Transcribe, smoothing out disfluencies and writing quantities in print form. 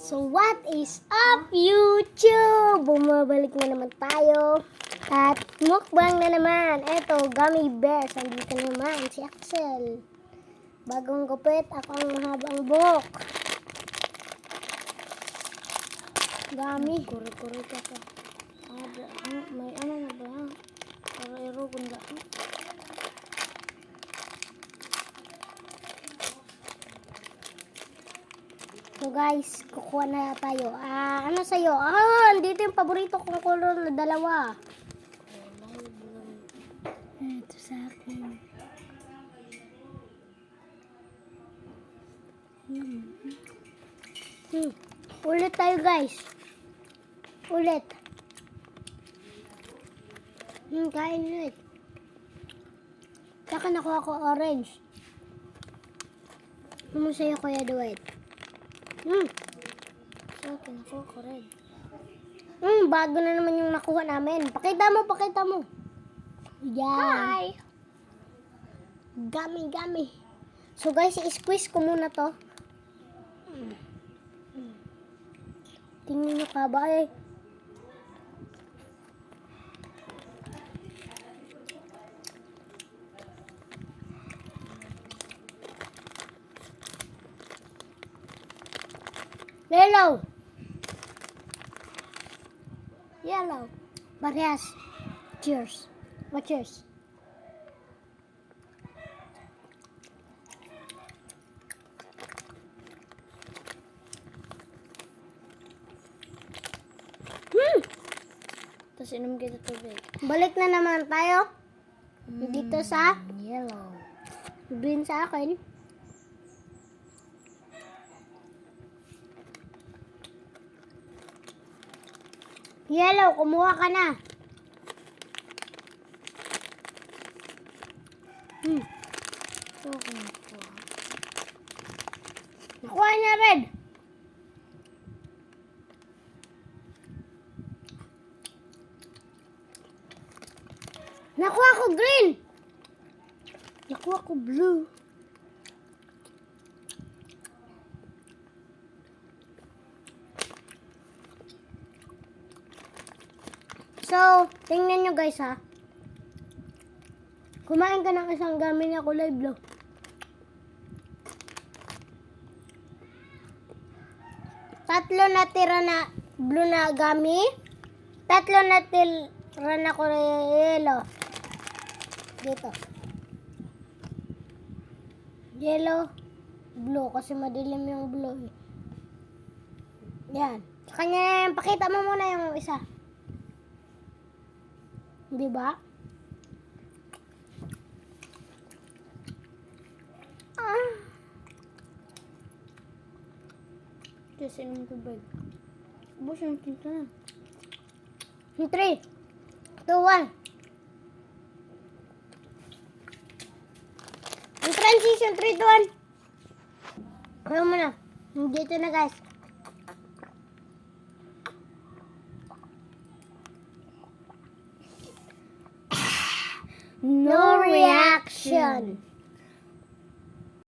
So what is up YouTube? Bumabalik na naman tayo. At mukbang na naman. Eto, gummy bears. Andito naman si Axel. Bagong gupit, ako ang mahabang buhok. Gummy. Kuri-kuri ka ka. May ano na ba? Ero kunda. So guys, kukuha na tayo. Ano sa'yo? Andito yung paborito kong color na dalawa. Ito sa akin. Ulit tayo guys. Ulit. Kain ulit. Saka nakuha ko orange. Ano sa'yo, Kuya Dwight? Sa akin ako red. Bago na naman yung nakuha namin. Pakita mo. Yan. Hi! Gummy. So guys, i-squeeze ko muna to. Tingnan nyo ka ba eh. Yellow. Parehas. Cheers. What cheers? Tapos inom kita tubig. Balik na naman tayo. Dito sa Yellow. green sa akin. Yellow, kumuha ka na. So, ako. Nakuha niya red. Nakuha ko green. Nakuha ko blue. So, tingnan nyo guys ha. Kumain ka ng isang gummy na kulay blue. Tatlo na tira na blue na gummy. Tatlo na tira na kulay yellow. Dito. Yellow, blue. Kasi madilim yung blue. Yan. Sa kanya, pakita mo muna yung isa. Di ba? Tapos inom tubig. Ubus yung tinta na. 3, 2, 1. Ang transition, 3, 2, 1. Kaya mo na. Dito na guys. No reaction.